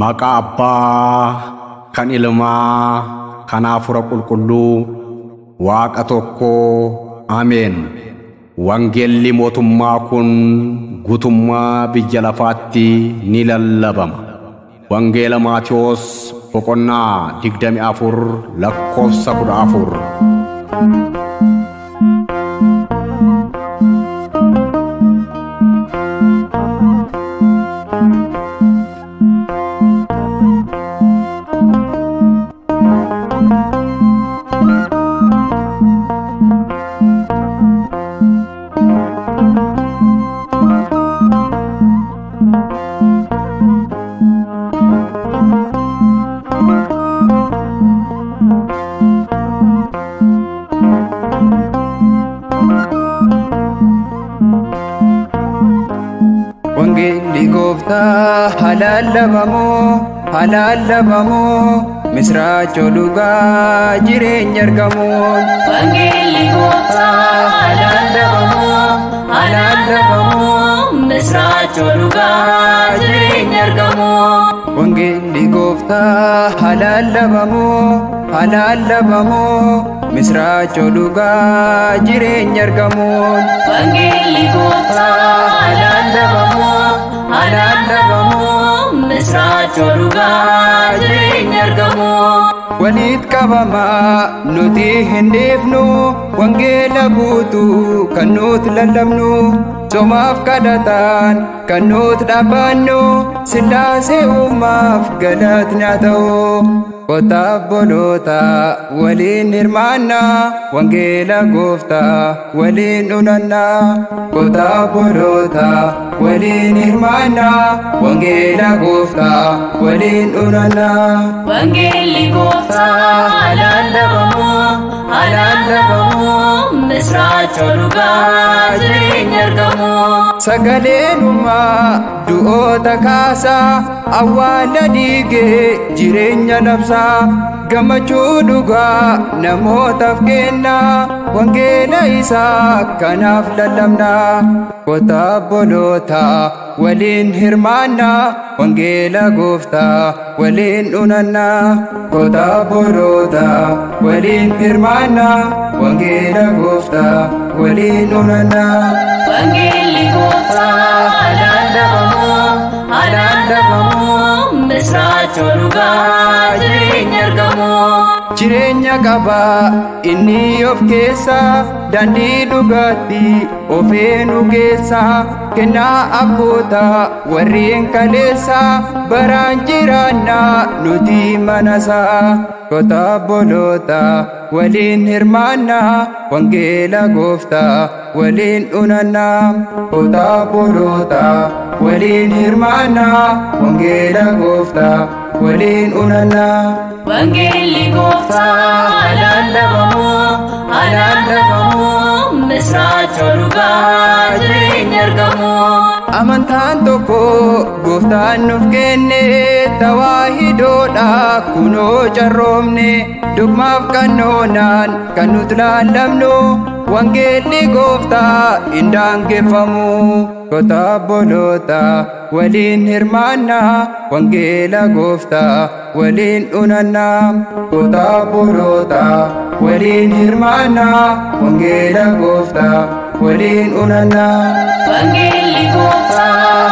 Maqaa Abbaa kan Ilmaa kan Hafuura Qulqulluu Waaqa tokkoo Ameen. Wangeelli mootummaa kun guutummaa biyya lafaatti ni lallabama. Wangeela Maatiyos boqonnaa 24 lakkoofsa 14. Wangeelli Gooftaa halaalabamoo misraachoo dhugaa jireenya argamuun. Wangeelli Gooftaa halaalabamoo misraachoo dhugaa jireenya argamuun. Wangeelli Gooftaa halaalabamoo misraachoo dhugaa jireenya argamuun. Wangeelli Gooftaa halaalabamoo misraachoo dhugaa jireenya argamuun. Walitti qabamaa nuti hin dhiifnu wangeela guutuu kan nuti lallabnu. Somaaf kadhataan kan nuti dhaabbannu Sillaasee uumaaf galatni haa ta'u. Kottaa obboloota waliin hirmaannaa wangeela Gooftaa waliin dhunannaa. Kottaa obboloota waliin hirmaannaa wangeela Gooftaa waliin dhunannaa. Wangeelli Gooftaa halaalabamoo misraachoo dhugaa jireenya argamuun. Sagaleen uumaa du'oota kaasaa awwaala diigee jireenya labsaa. Gammachuu dhugaa namootaaf kennaa wangeela isaa kanaaf lallabnaa. Kottaa obboloota waliin hirmaannaa wangeela Gooftaa waliin dhunannaa. Kottaa obboloota waliin hirmaannaa wangeela Gooftaa waliin dhunannaa. Wangeelli Gooftaa halaalabamoo misraachoo dhugaa jireenya argamuun. Jireenya qabaa inni of keessaa daandii dhugaatti ofeenu geessaa. Kennaa abbootaa warreen kaleessaa baraan jiraannaa nuti manasaa. Kottaa obboloota waliin hirmaannaa wangeela Gooftaa waliin dhunannaa. Kottaa obboloota waliin hirmaannaa wangeela Gooftaa waliin dhunannaa. Wangeelli Gooftaa halaalabamoo misraachoo dhugaa jireenya argamuun. Amantaan tokko Gooftaan nuuf kenne tawaahidoodha kunoo carroomne. Dogmaaf qannoonaan kan nuti lallabnu wangeelli Gooftaa hin daangeffamu. Kottaa obboloota waliin hirmaannaa wangeela Gooftaa waliin dhunannaa. Kottaa obboloota waliin hirmaannaa wangeela Gooftaa waliin dhunannaa. Wangeelli Gooftaa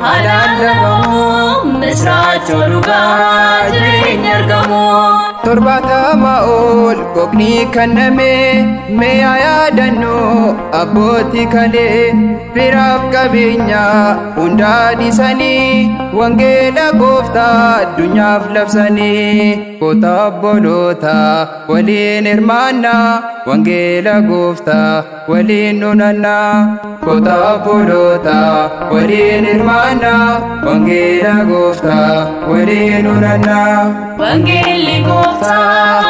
halaalabamoo misraachoo dhugaa jireenya argamuun. 70 ol gognii kenname mee yaadannu abbootii kalee. Firaaf qabeenyaa hundaa dhiisanii wangeela Gooftaa addunyaaf labsanii. Kottaa obboloota waliin hirmaannaa wangeela Gooftaa waliin dhunannaa. Kottaa obboloota waliin hirmaannaa wangeela Gooftaa waliin dhunannaa. Wangeelli Gooftaa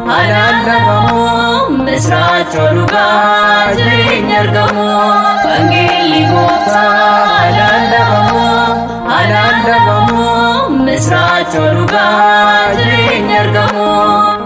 halaalabamoo misraachoo dhugaa jireenya argamuun. Wangeelli Gooftaa halaalabamoo misraachoo dhugaa jireenya argamuun.